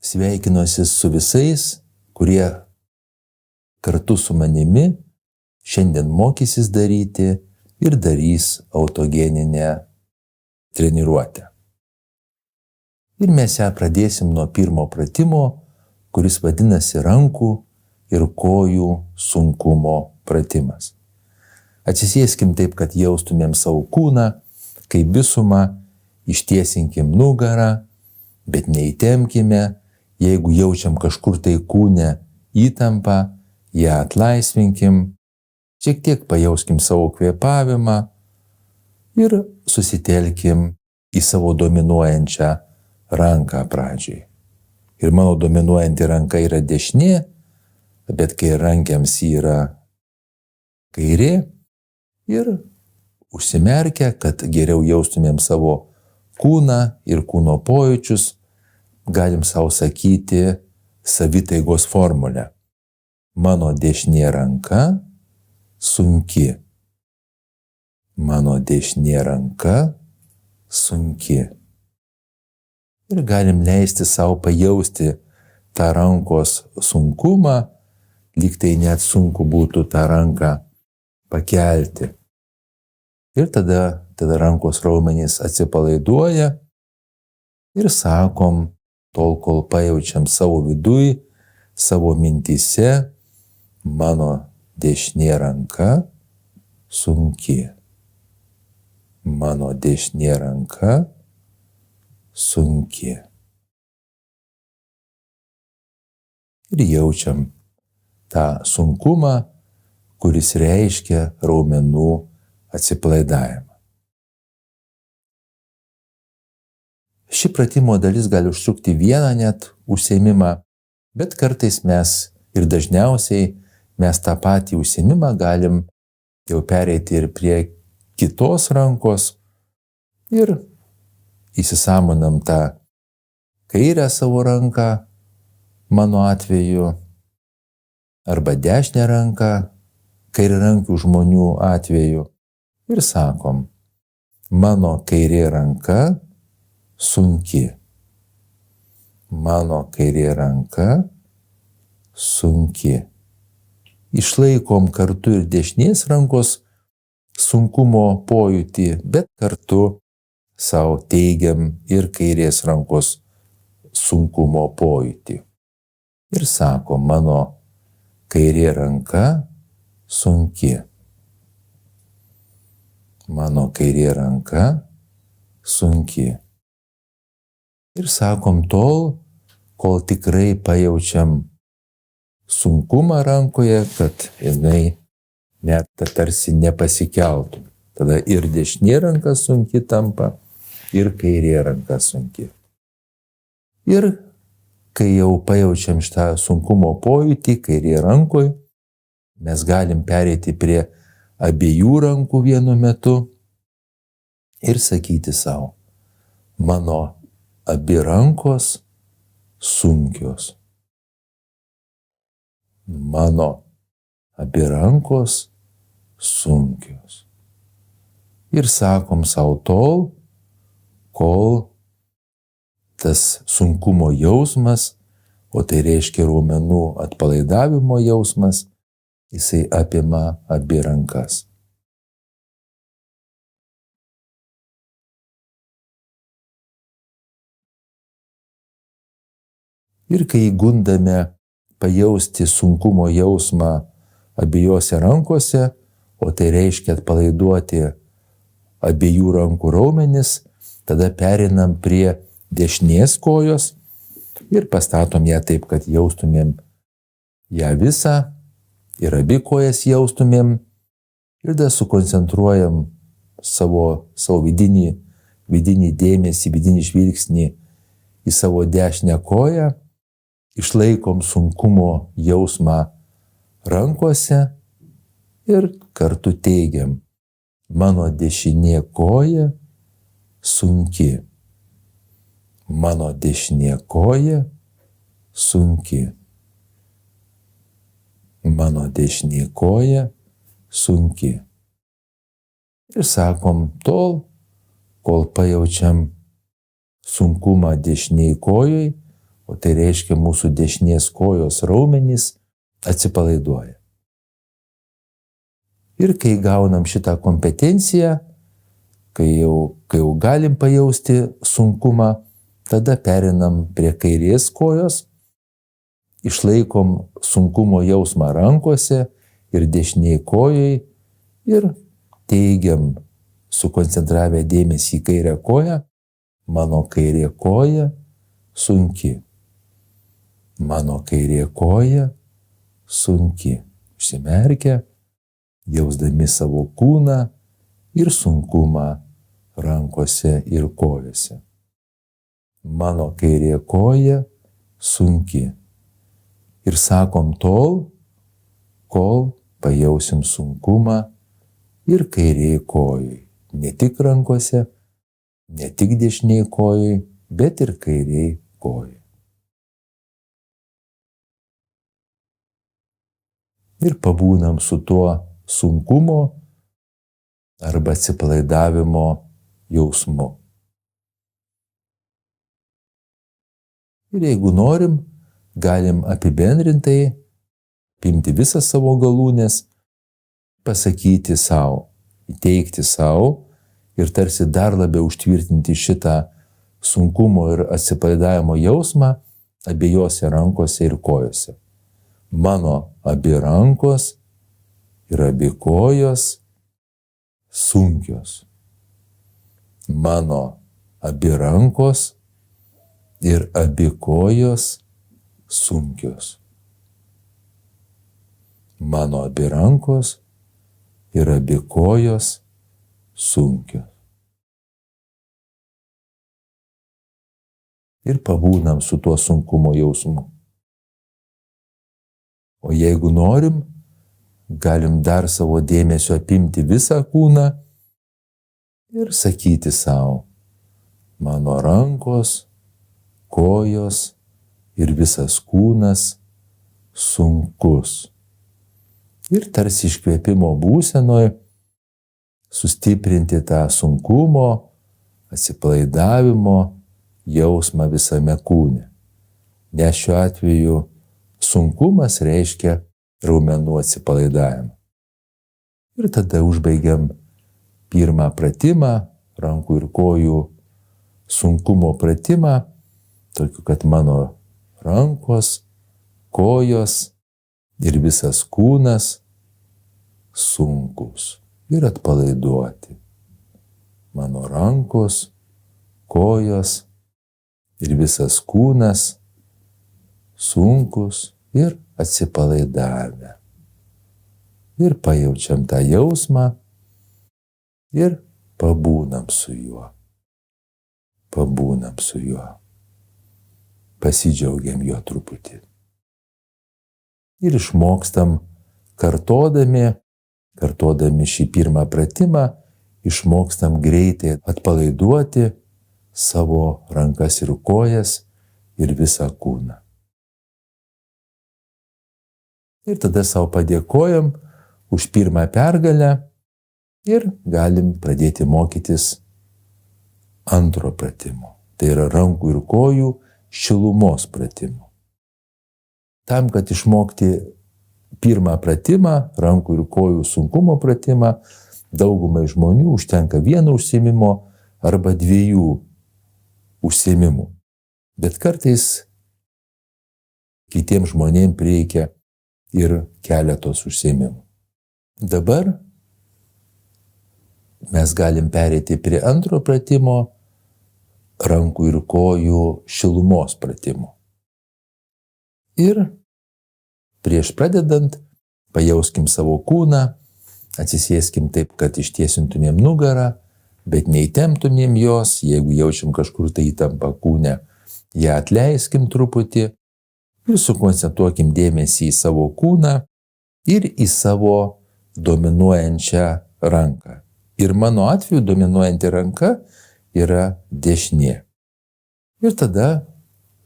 sveikinuosi su visais, kurie kartu su manimi šiandien mokysis daryti ir darys autogeninę treniruotę. Ir mes ją pradėsim nuo pirmo pratimo, kuris vadinasi rankų ir kojų sunkumo pratimas. Atsisėskim taip, kad jaustumėm savo kūną, kaip visumą, ištiesinkim nugarą, bet neįtempkime, jeigu jaučiam kažkur tai kūne įtampą, ją atlaisvinkim, šiek tiek pajauskim savo kvėpavimą ir susitelkim į savo dominuojančią ranką pradžiai. Ir mano dominuojanti ranka yra dešinė, bet kai rankiams yra kairė, ir užsimerkę, kad geriau jaustumėm savo kūną ir kūno pojūčius, galim savo sakyti savitaigos formulę. Mano dešinė ranka sunki. Mano dešinė ranka sunki. Ir galim leisti savo pajausti tą rankos sunkumą, lyg tai net sunku būtų tą ranką pakelti. Ir tada rankos raumenys atsipalaiduoja ir sakom, tol kol pajaučiam savo viduj, savo mintyse, mano dešinė ranka sunki. Mano dešinė ranka sunki. Ir jaučiam tą sunkumą, kuris reiškia raumenų atsipalaidavimą. Ši pratimo dalis gali užtrukti vieną net užsiėmimą, bet kartais mes ir dažniausiai mes tą patį užsiėmimą galim jau pereiti ir prie kitos rankos ir įsisąmonam tą kairę savo ranką, mano atveju, arba dešinę ranką, kairiarankių žmonių atveju, ir sakom, mano kairė ranka sunki. Mano kairė ranka sunki. Išlaikom kartu ir dešinės rankos sunkumo pojūtį, bet kartu savo teigiam ir kairės rankos sunkumo pojūtį. Ir sako, mano kairė ranka sunki. Mano kairė ranka sunki. Ir sakom tol, kol tikrai pajaučiam sunkumą rankoje, kad jinai net tarsi nepasikeltų. Tada ir dešinė ranka sunki tampa, ir kairė ranka sunki. Ir kai jau pajaučiam šitą sunkumo pojūtį kairė rankoje, mes galim pereiti prie abiejų rankų vienu metu ir sakyti savo, mano abi rankos sunkios. Mano abi rankos sunkios. Ir sakom savo tol, kol tas sunkumo jausmas, o tai reiškia raumenų atpalaidavimo jausmas, jisai apima abi rankas. Ir kai įgundame pajausti sunkumo jausmą abiejose rankose, o tai reiškia atpalaiduoti abiejų rankų raumenis, tada pereinam prie dešinės kojos ir pastatom ją taip, kad jaustumėm ją visą ir abi kojas jaustumėm ir tada sukoncentruojam savo vidinį dėmesį, vidinį žvilgsnį į savo dešinę koją, išlaikom sunkumo jausmą rankose ir kartu teigiam, mano dešinė koja sunki. Mano dešinė koja sunki. Mano dešinė koja sunki. Ir sakom tol, kol pajaučiam sunkumą dešiniai kojai, o tai reiškia mūsų dešinės kojos raumenys atsipalaiduoja. Ir kai gaunam šitą kompetenciją, kai jau galim pajausti sunkumą, tada perinam prie kairės kojos, išlaikom sunkumo jausmą rankose ir dešiniai kojai ir teigiam, sukoncentravę dėmesį į kairę koją, mano kairė koja sunki. Mano kairė koja sunki. Užsimerkę, jausdami savo kūną ir sunkumą rankose ir kojose. Mano kairė koja sunki. Ir sakom tol, kol pajausim sunkumą ir kairėje kojai. Ne tik rankose, ne tik dešinėje kojai, bet ir kairėje kojai. Ir pabūnam su tuo sunkumo arba atsipalaidavimo jausmu. Ir jeigu norim, galim apibendrintai pimti visą savo galūnes, pasakyti savo, įteikti savo ir tarsi dar labiau užtvirtinti šitą sunkumo ir atsipalaidavimo jausmą abiejose rankose ir kojose. Mano abi rankos ir abi kojos sunkios. Mano abi rankos ir abi kojos sunkios. Mano abi rankos ir abi kojos sunkios. Ir pabūnam su tuo sunkumo jausmu. O jeigu norim, galim dar savo dėmesio apimti visą kūną ir sakyti savo, mano rankos, kojos ir visas kūnas sunkus. Ir tarsi iškvėpimo būsenoj sustiprinti tą sunkumo, atsipalaidavimo jausmą visame kūne. Nes šiuo atveju sunkumas reiškia raumenų atsipalaidavimą. Ir tada užbaigiam pirmą pratimą, rankų ir kojų sunkumo pratimą, tokiu, kad mano rankos, kojos ir visas kūnas sunkus ir atpalaiduoti. Mano rankos, kojos ir visas kūnas sunkus ir atsipalaidavę. Ir pajaučiam tą jausmą ir pabūnam su juo. Pabūnam su juo. Pasidžiaugiam juo truputį. Ir išmokstam kartodami šį pirmą pratimą, išmokstam greitai atpalaiduoti savo rankas ir kojas ir visą kūną. Ir tada savo padėkojam už pirmą pergalę ir galim pradėti mokytis antro pratimo. Tai yra rankų ir kojų šilumos pratimo. Tam, kad išmokti pirmą pratimą, rankų ir kojų sunkumo pratimą, daugumai žmonių užtenka vieno užsiėmimo arba dviejų užsiėmimų. Bet kartais kitiems žmonėms reikia ir keletos užsiėmimų. Dabar mes galim pereiti prie antro pratimo, rankų ir kojų šilumos pratimo. Ir prieš pradedant, pajauskim savo kūną, atsisėskim taip, kad ištiesintumėm nugarą, bet neįtemptumėm jos, jeigu jaučiam kažkur tai įtampą kūne, ją atleiskim truputį ir sukoncentruokim dėmesį į savo kūną ir į savo dominuojančią ranką. Ir mano atveju dominuojanti ranka yra dešinė. Ir tada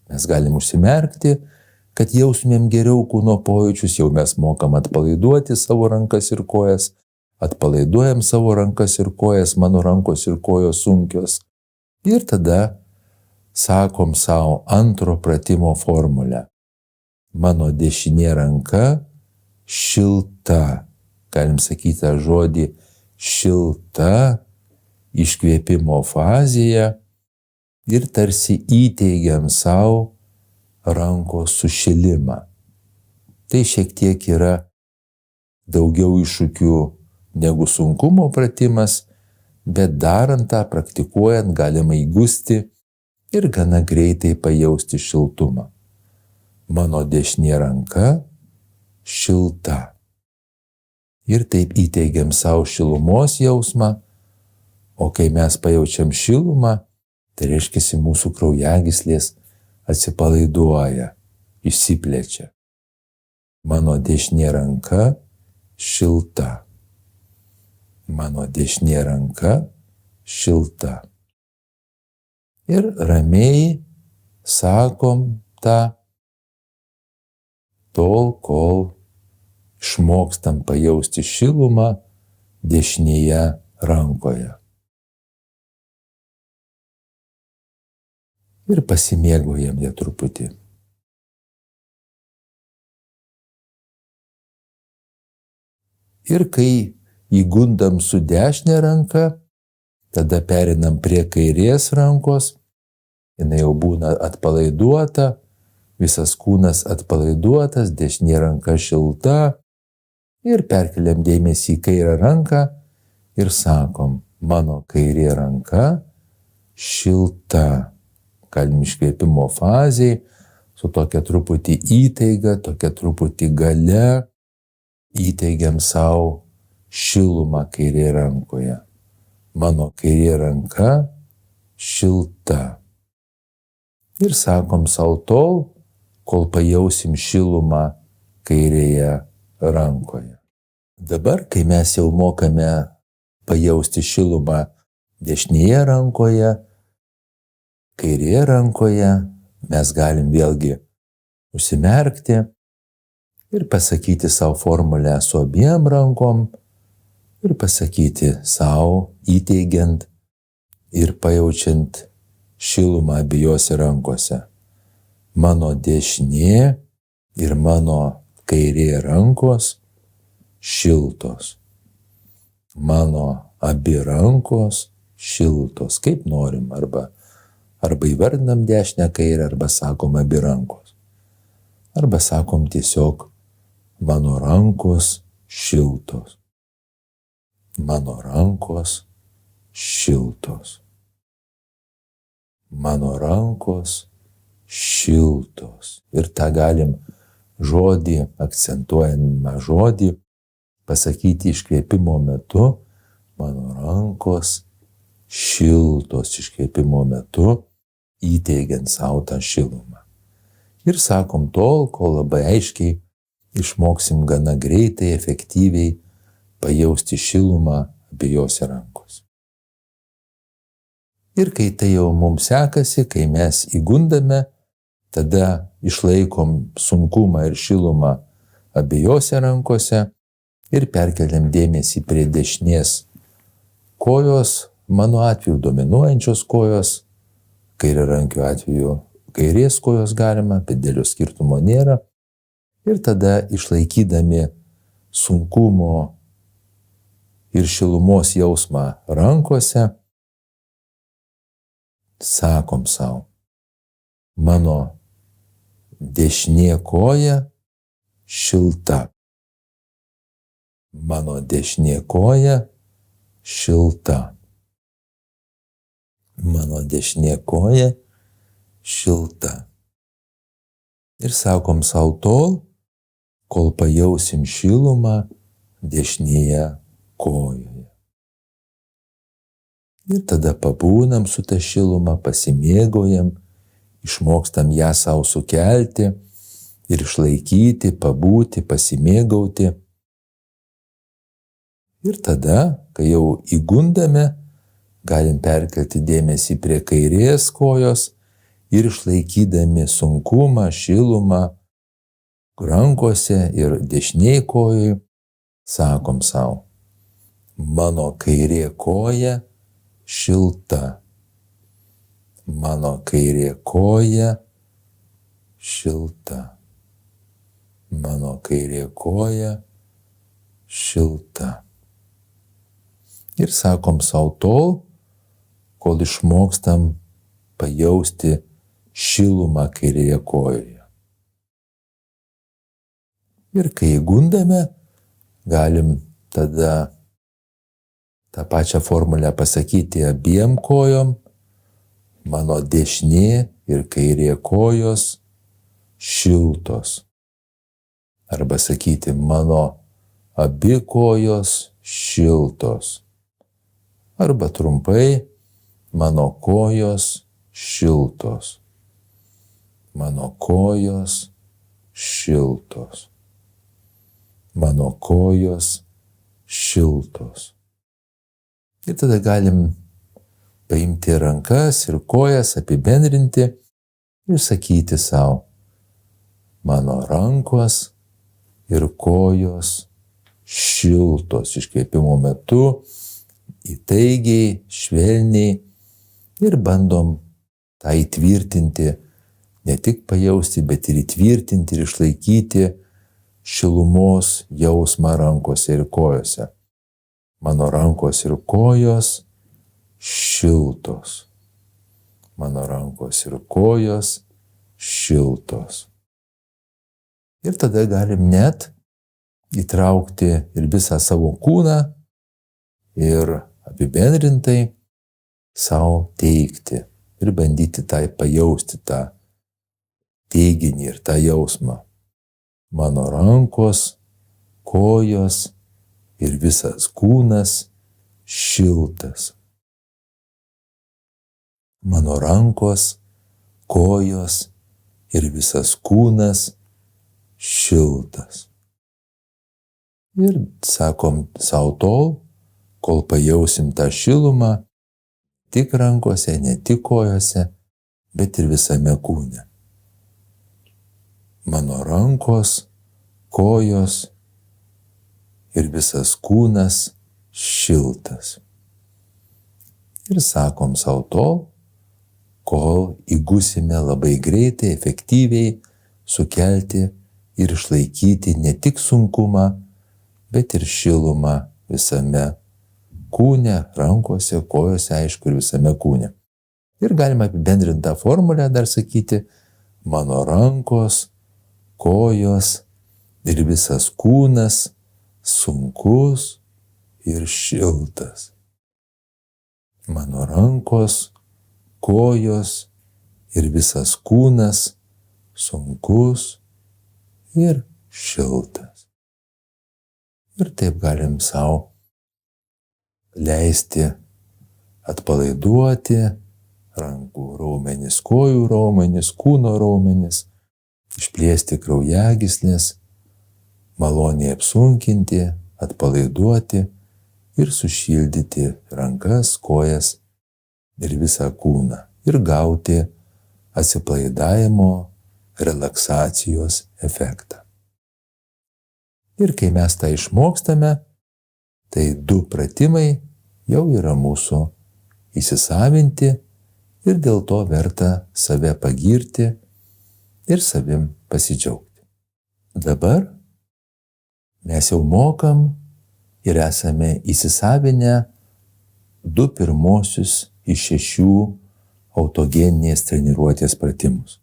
mes galim užsimerkti, kad jausmėm geriau kūno pojūčius, jau mes mokam atpalaiduoti savo rankas ir kojas, atpalaiduojam savo rankas ir kojas, mano rankos ir kojos sunkios. Ir tada sakom savo antro pratimo formulę. Mano dešinė ranka šilta. Galim sakyti tą žodį šilta iškvėpimo fazėje ir tarsi įteigiam savo rankos sušilimą. Tai šiek tiek yra daugiau iššūkių negu sunkumo pratimas, bet darant tą, praktikuojant, galima įgusti ir gana greitai pajausti šiltumą. Mano dešinė ranka šilta. Ir taip įteigiam savo šilumos jausmą, o kai mes pajaučiam šilumą, tai reiškia mūsų kraujagyslės atsipalaiduoja, išsiplečia. Mano dešinė ranka šilta. Mano dešinė ranka šilta. Ir ramiai sakom tą tol, kol išmokstam pajausti šilumą dešinėje rankoje. Ir pasimėgaujam ją truputį. Ir kai įgundam su dešinė ranka, tada perinam prie kairės rankos, jinai jau būna atpalaiduota, visas kūnas atpalaiduotas, dešinė ranka šilta ir perkeliam dėmesį į kairę ranką ir sakom, mano kairė ranka šilta. Galim iškvėpimo fazėje, su tokia truputį įtaiga, tokia truputį galia, įteigiam savo šilumą kairė rankoje. Mano kairė ranka šilta. Ir sakom savo tol, kol pajausim šilumą kairėje rankoje. Dabar, kai mes jau mokame pajausti šilumą dešinėje rankoje, kairėje rankoje, mes galim vėlgi užsimerkti ir pasakyti savo formulę su abiem rankom ir pasakyti savo įteigiant ir pajaučiant šilumą abiejose rankose. Mano dešinė ir mano kairė rankos šiltos. Mano abi rankos šiltos, kaip norim, arba įvardinam dešinę kairę, arba sakom abi rankos. Arba sakom tiesiog mano rankos šiltos. Mano rankos šiltos. Mano rankos šiltos. Ir tą galim žodį, akcentuojamą žodį, pasakyti iškvėpimo metu, mano rankos šiltos iškvėpimo metu, įteigiant savo tą šilumą. Ir sakom tol, kol labai aiškiai išmoksim gana greitai, efektyviai pajausti šilumą abiejose rankose. Ir kai tai jau mums sekasi, kai mes įgundame, tada išlaikom sunkumą ir šilumą abiejose rankose ir perkeliam dėmesį prie dešinės kojos, mano atveju dominuojančios kojos, kairiarankių atveju kairės kojos galima, bet didelio skirtumo nėra. Ir tada išlaikydami sunkumo ir šilumos jausmą rankose, sakom savo, mano dešinė koja šilta. Mano dešinė koja šilta. Mano dešinė koja šilta. Ir sakom savo tol, kol pajausim šilumą dešinėje kojoje. Ir tada pabūnam su ta šiluma, pasimėgaujam, išmokstam ją savo sukelti ir išlaikyti, pabūti, pasimėgauti. Ir tada, kai jau įgundame, galim perkelti dėmesį prie kairės kojos ir išlaikydami sunkumą, šilumą rankose ir dešinėj kojoj, sakom savo, mano kairė koja šilta. mano kairė koja šilta, mano kairė koja šilta. Ir sakom savo tol, kol išmokstam pajausti šilumą kairėje kojoje. Ir kai įgundame, galim tada tą pačią formulę pasakyti abiem kojom, mano dešinė ir kairė kojos šiltos. Arba sakyti, mano abi kojos šiltos. Arba trumpai, mano kojos šiltos. Mano kojos šiltos. Mano kojos šiltos. Ir tada galim paimti rankas ir kojas, apibendrinti ir sakyti savo, mano rankos ir kojos šiltos iškvėpimo metu, įtaigiai, švelniai ir bandom tą įtvirtinti, ne tik pajausti, bet ir įtvirtinti ir išlaikyti šilumos jausmą rankose ir kojose. Mano rankos ir kojos šiltos. Mano rankos ir kojos šiltos. Ir tada galim net įtraukti ir visą savo kūną ir apibendrintai savo teikti ir bandyti tai pajausti tą teiginį ir tą jausmą. Mano rankos, kojos ir visas kūnas šiltas. Mano rankos, kojos ir visas kūnas šiltas. Ir sakom savo tol, kol pajausim tą šilumą, tik rankose, ne tik kojose, bet ir visame kūne. Mano rankos, kojos ir visas kūnas šiltas. Ir sakom savo tol, kol įgusime labai greitai, efektyviai sukelti ir išlaikyti ne tik sunkumą, bet ir šilumą visame kūne, rankose, kojose, aišku, ir visame kūne. Ir galima apibendrinti tą formulę dar sakyti, mano rankos, kojos ir visas kūnas sunkus ir šiltas. Mano rankos, kojos ir visas kūnas sunkus ir šiltas. Ir taip galim savo leisti atpalaiduoti rankų raumenis, kojų raumenis, kūno raumenis, išplėsti kraujagyslės, maloniai apsunkinti, atpalaiduoti ir sušildyti rankas, kojas ir visą kūną ir gauti atsipalaidavimo, relaksacijos efektą. Ir kai mes tą išmokstame, tai 2 pratimai jau yra mūsų įsisavinti ir dėl to verta save pagirti ir savim pasidžiaugti. Dabar mes jau mokam ir esame įsisavinę 2 pirmosius iš 6 autogeninės treniruotės pratimus.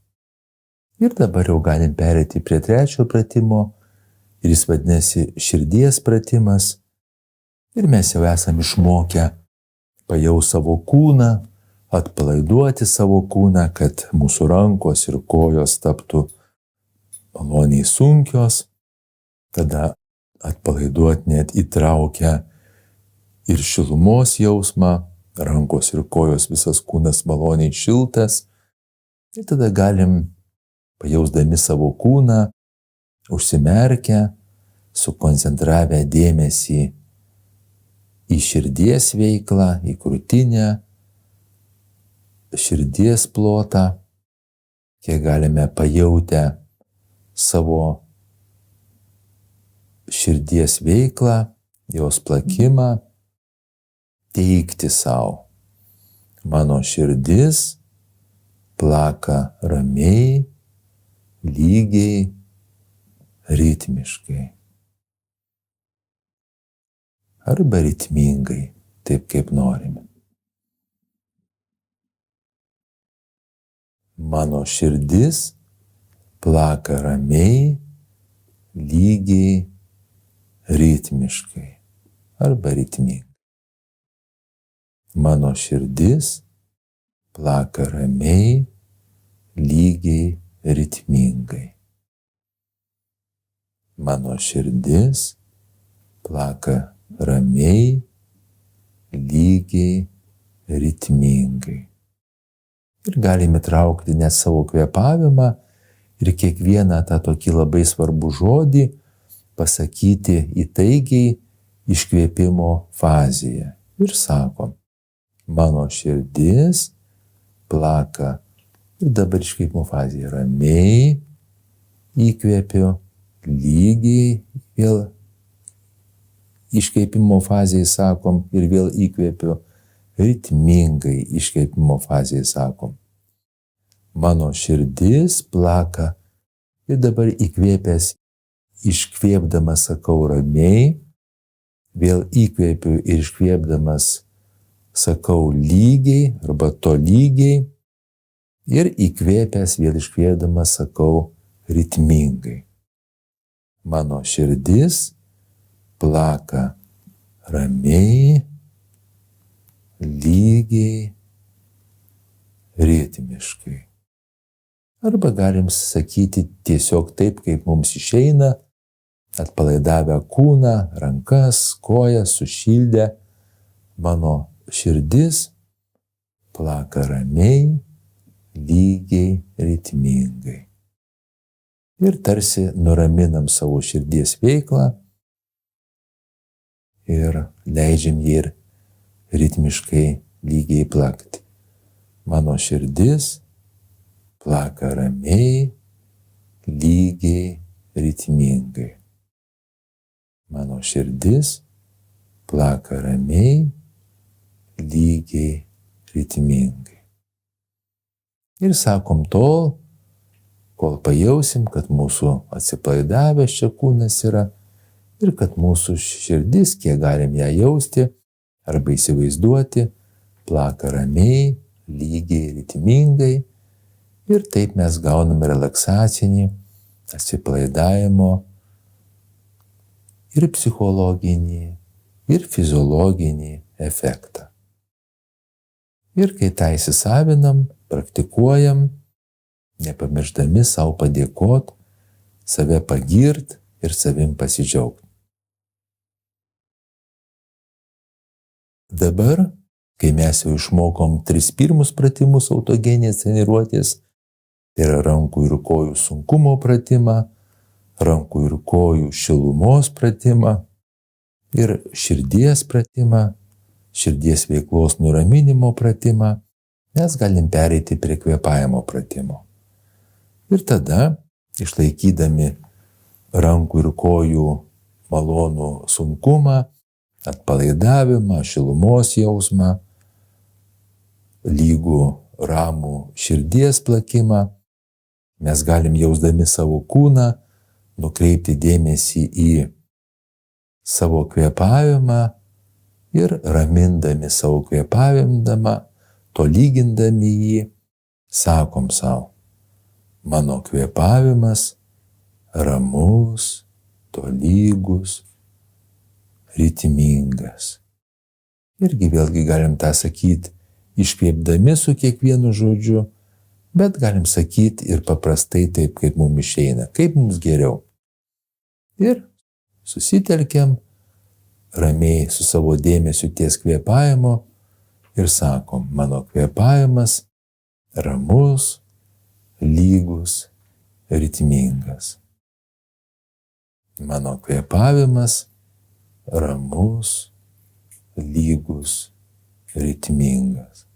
Ir dabar jau galim pereiti prie 3 pratimo ir jis vadinasi širdies pratimas. Ir mes jau esame išmokę pajausti savo kūną, atpalaiduoti savo kūną, kad mūsų rankos ir kojos taptų maloniai sunkios. Tada atpalaiduoti net įtraukia ir šilumos jausmą, rankos ir kojos visas kūnas maloniai šiltas. Ir tada galim, pajausdami savo kūną, užsimerkę, sukoncentravę dėmesį į širdies veiklą, į krūtinę, širdies plotą, kiek galime pajautę savo širdies veiklą, jos plakimą, teikti savo. Mano širdis plaka ramiai, lygiai, ritmiškai. Arba ritmingai, taip kaip norime. Mano širdis plaka ramiai, lygiai, ritmiškai arba ritmingai. Mano širdis plaka ramiai, lygiai, ritmingai. Mano širdis plaka ramiai, lygiai, ritmingai. Ir galime traukti net savo kvėpavimą ir kiekvieną tą tokį labai svarbų žodį pasakyti įtaigiai iškvėpimo fazėje. Ir sakom, mano širdis plaka. Ir dabar iškvėpimo fazėje ramiai įkvėpiu, lygiai vėl iškvėpimo fazėje sakom ir vėl įkvėpiu, ritmingai iškvėpimo fazėje sakom. Mano širdis plaka ir dabar įkvėpęs, iškvėpdamas sakau ramiai, vėl įkvėpiu ir iškvėpdamas sakau lygiai arba tolygiai ir įkvėpęs vėl iškvėpdamas sakau ritmingai. Mano širdis plaka ramiai, lygiai, ritmiškai. Arba galim sakyti tiesiog taip, kaip mums išeina, atpalaidavę kūną, rankas, kojas, sušildę. Mano širdis plaka ramiai, lygiai, ritmingai. Ir tarsi nuraminam savo širdies veiklą ir leidžiam jį ir ritmiškai lygiai plakti. Mano širdis plaka ramiai, lygiai, ritmingai. Mano širdis plaka ramiai, lygiai, ritmingai. Ir sakom tol, kol pajausim, kad mūsų atsipalaidavęs čia kūnas yra ir kad mūsų širdis, kiek galim ją jausti arba įsivaizduoti, plaka ramiai, lygiai, ritmingai. Ir taip mes gauname relaksacinį, atsipalaidavimo ir psichologinį, ir fiziologinį efektą. Ir kai tą įsisavinam, praktikuojam, nepamiršdami savo padėkot, save pagirt ir savim pasidžiaugti. Dabar, kai mes jau išmokom 3 pirmus pratimus autogeninės treniruotės, tai yra rankų ir kojų sunkumo pratimą, rankų ir kojų šilumos pratimą ir širdies pratimą, širdies veiklos nuraminimo pratimą, mes galim pereiti prie kvėpavimo pratimo. Ir tada, išlaikydami rankų ir kojų malonų sunkumą, atpalaidavimą, šilumos jausmą, lygų ramų širdies plakimą, mes galim jausdami savo kūną nukreipti dėmesį į savo kvėpavimą ir ramindami savo kvėpavimą, tolygindami jį, sakom savo, mano kvėpavimas ramus, tolygus, ritmingas. Irgi vėlgi galim tą sakyti, iškvėpdami su kiekvienu žodžiu, bet galim sakyti ir paprastai taip, kaip mums išeina, kaip mums geriau. Ir susitelkiam ramiai su savo dėmesiu ties kvėpavimu ir sakom, mano kvėpavimas ramus, lygus, ritmingas. Mano kvėpavimas ramus, lygus, ritmingas.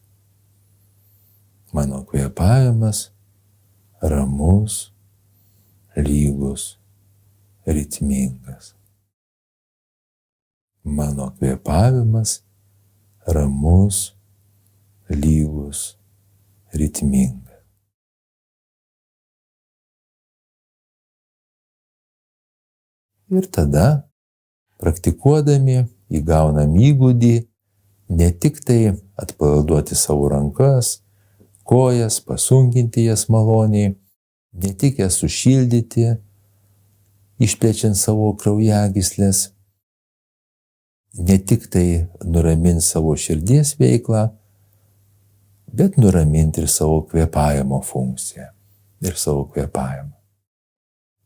Mano kvėpavimas ramus, lygus, ritmingas. Mano kvėpavimas ramus, lygus, ritmingas. Ir tada, praktikuodami, įgaunam įgūdį ne tik tai atpalaiduoti savo rankas, kojas, pasunkinti jas maloniai, ne tik jas sušildyti, išplečiant savo kraujagyslės, ne tik tai nuraminti savo širdies veiklą, bet nuraminti ir savo kvėpavimo funkciją ir savo kvėpavimą.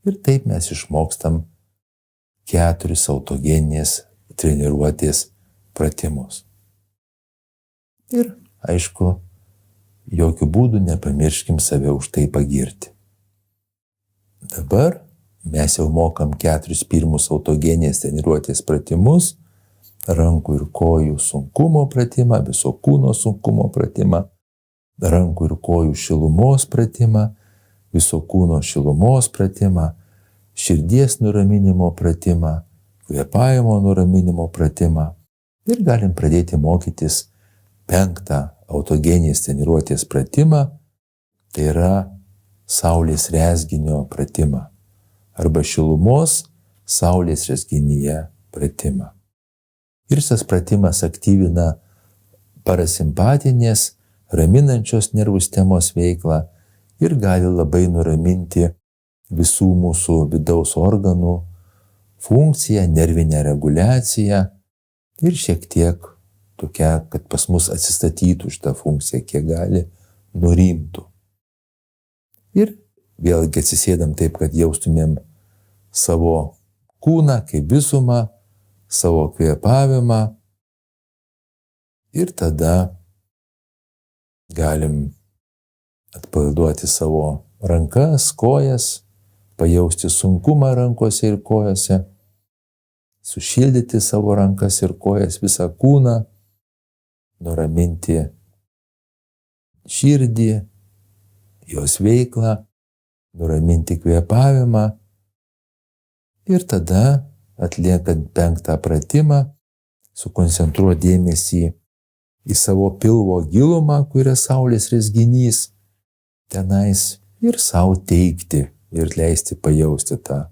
Ir taip mes išmokstam 4 autogeninės treniruotės pratimus. Ir, aišku, jokių būdų nepamirškim save už tai pagirti. Dabar mes jau mokam 4 pirmus autogeninės treniruotės pratimus, rankų ir kojų sunkumo pratimą, viso kūno sunkumo pratimą, rankų ir kojų šilumos pratimą, viso kūno šilumos pratimą, širdies nuraminimo pratimą, kvėpavimo nuraminimo pratimą. Ir galim pradėti mokytis 5 autogeninės treniruotės pratimą, tai yra saulės rezginio pratimą arba šilumos saulės rezginyje pratimą. Ir šis pratimas aktyvina parasimpatinės, raminančios nervų sistemos veiklą ir gali labai nuraminti visų mūsų vidaus organų funkciją, nervinę reguliaciją ir šiek tiek tokia, kad pas mus atsistatytų šitą funkciją, kiek gali, nurimtų. Ir vėlgi atsisėdam taip, kad jaustumėm savo kūną kaip visumą, savo kvėpavimą ir tada galim atpalaiduoti savo rankas, kojas, pajausti sunkumą rankose ir kojose, sušildyti savo rankas ir kojas, visą kūną, nuraminti širdį, jos veiklą, nuraminti kvėpavimą ir tada, atliekant 5 pratimą, sukoncentruoti dėmesį į savo pilvo gilumą, kur yra saulės rezginys, tenais ir savo teikti ir leisti pajausti tą.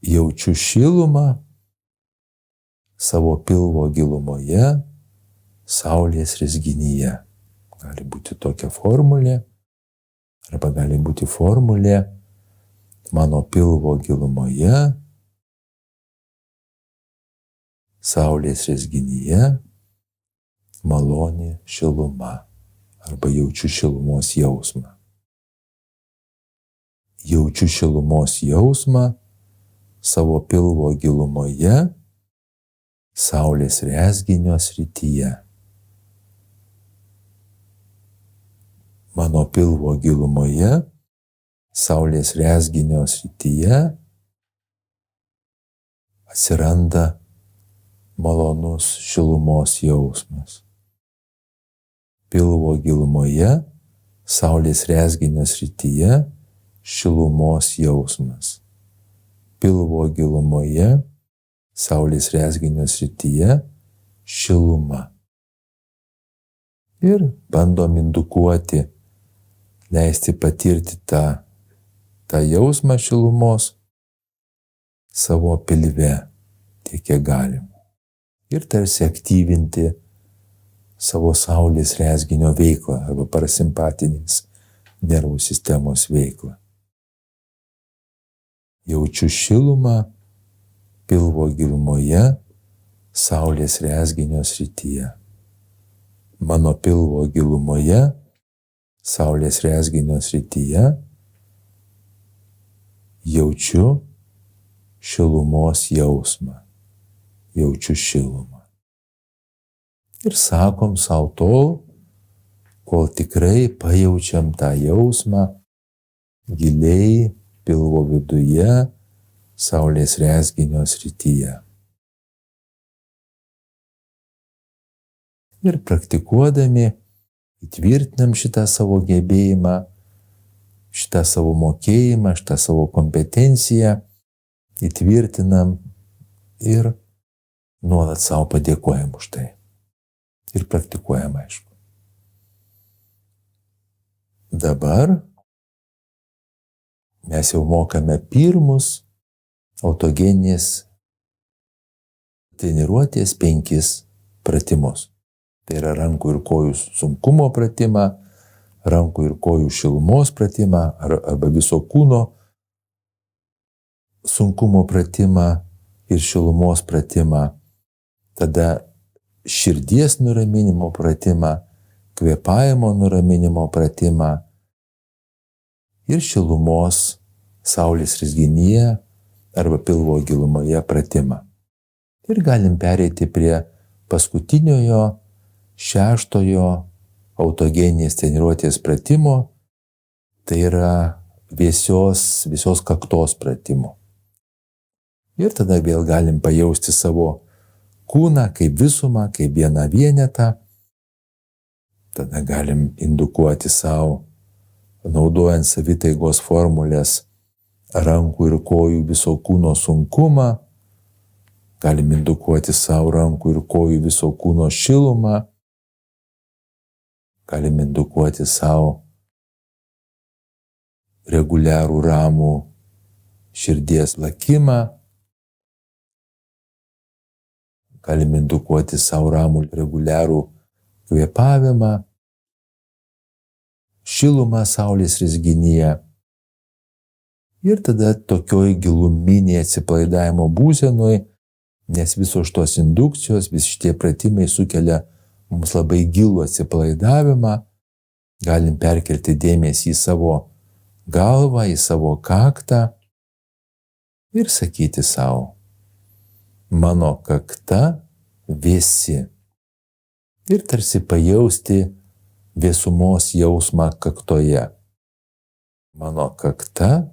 Jaučiu šilumą savo pilvo gilumoje, saulės rezginyje. Gali būti tokia formulė, arba gali būti formulė mano pilvo gilumoje, saulės rezginyje, maloni šiluma, arba jaučiu šilumos jausmą. Jaučiu šilumos jausmą savo pilvo gilumoje, saulės rezginio srityje. Mano pilvo gilumoje, saulės rezginio srityje atsiranda malonus šilumos jausmas. Pilvo gilumoje, saulės rezginio srityje šilumos jausmas. Pilvo gilumoje, saulės rezginio srityje šiluma. Ir bandom indukuoti, leisti patirti tą jausmą šilumos savo pilve, tiek kiek galim. Ir tarsi aktyvinti savo saulės rezginio veiklą arba parasimpatinės nervų sistemos veiklą. Jaučiu šilumą pilvo gilumoje, saulės rezginio srityje. Mano pilvo gilumoje, saulės rezginio srityje jaučiu šilumos jausmą. Jaučiu šilumą. Ir sakom savo tol, kol tikrai pajaučiam tą jausmą giliai pilvo viduje, saulės rezginio srityje. Ir praktikuodami įtvirtinam šitą savo gebėjimą, šitą savo mokėjimą, šitą savo kompetenciją, įtvirtinam ir nuolat savo padėkojam už tai. ir praktikuojam, aišku. dabar mes jau mokame pirmus autogeninės treniruotės 5 pratimus. Tai yra rankų ir kojų sunkumo pratimą, rankų ir kojų šilumos pratimą arba viso kūno sunkumo pratimą ir šilumos pratimą, tada širdies nuraminimo pratimą, kvėpavimo nuraminimo pratimą ir šilumos saulės rizginyje arba pilvo gilumoje pratimą. Ir galim pereiti prie paskutiniojo 6 autogeninės treniruotės pratimo, tai yra visos kaktos pratimo. Ir tada vėl galim pajausti savo kūną kaip visumą, kaip vieną vienetą. Tada galim indukuoti savo, naudojant savitaigos formulės, rankų ir kojų viso kūno sunkumą. Galim indukuoti savo rankų ir kojų viso kūno šilumą. Galim indukuoti savo reguliarų ramų širdies lakimą. Galim indukuoti savo ramų reguliarų kvėpavimą, šilumą saulės rizginyje. Ir tada tokioj giluminėje atsipalaidavimo būsenoj, nes visos šitos indukcijos, visi šitie pratimai sukelia mums labai gilų atsipalaidavimą, galim perkelti dėmesį į savo galvą, į savo kaktą ir sakyti savo, mano kakta vėsi. Ir tarsi pajausti vėsumos jausmą kaktoje. Mano kakta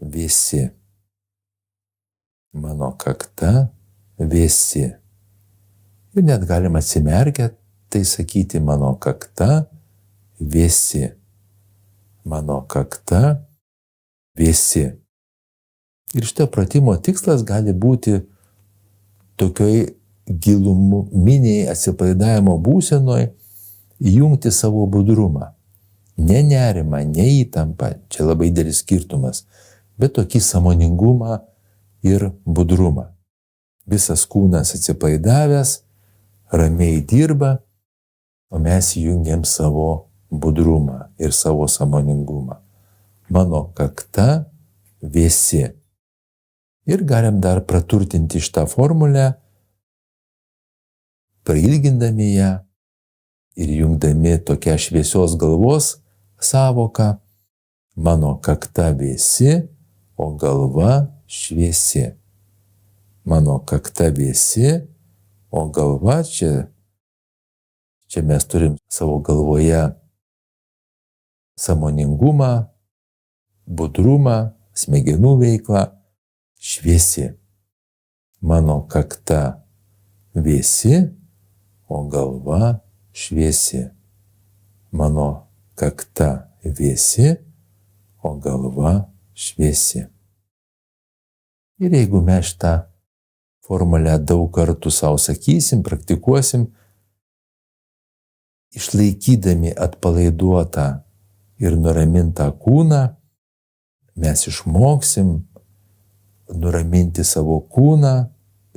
vėsi. Mano kakta vėsi. Ir net galima atsimerkę tai sakyti, mano kakta vėsi. Mano kakta vėsi. Ir šito pratimo tikslas gali būti tokioj giluminiai atsipalaidavimo būsenoj įjungti savo budrumą. Ne nerimą, ne įtampą, čia labai didelis skirtumas, bet tokį sąmoningumą ir budrumą. Visas kūnas atsipalaidavęs, ramiai dirba, o mes įjungiam savo budrumą ir savo sąmoningumą. Mano kakta vėsi. Ir galim dar praturtinti šitą formulę, prailgindami ją ir jungdami tokią šviesios galvos sąvoką. Mano kakta vėsi, o galva šviesi. Mano kakta vėsi, o galva čia mes turim savo galvoje sąmoningumą, budrumą, smegenų veiklą, šviesi. Mano kakta vėsi, o galva šviesi. Mano kakta vėsi, o galva šviesi. Ir jeigu mes šitą formulę daug kartų savo sakysim, praktikuosim, išlaikydami atpalaiduotą ir nuramintą kūną, mes išmoksim nuraminti savo kūną,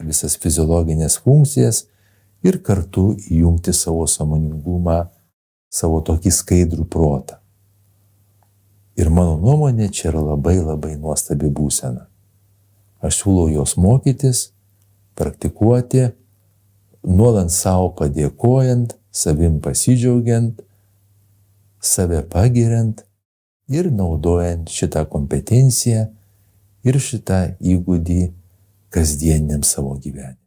visas fiziologinės funkcijas ir kartu įjungti savo sąmoningumą, savo tokį skaidrų protą. Ir mano nuomonė, čia yra labai labai nuostabi būsena. Aš siūlau jos mokytis, praktikuoti, nuolant savo padėkojant, savim pasidžiaugiant, save pagiriant ir naudojant šitą kompetenciją ir šitą įgūdį kasdieniam savo gyvenime.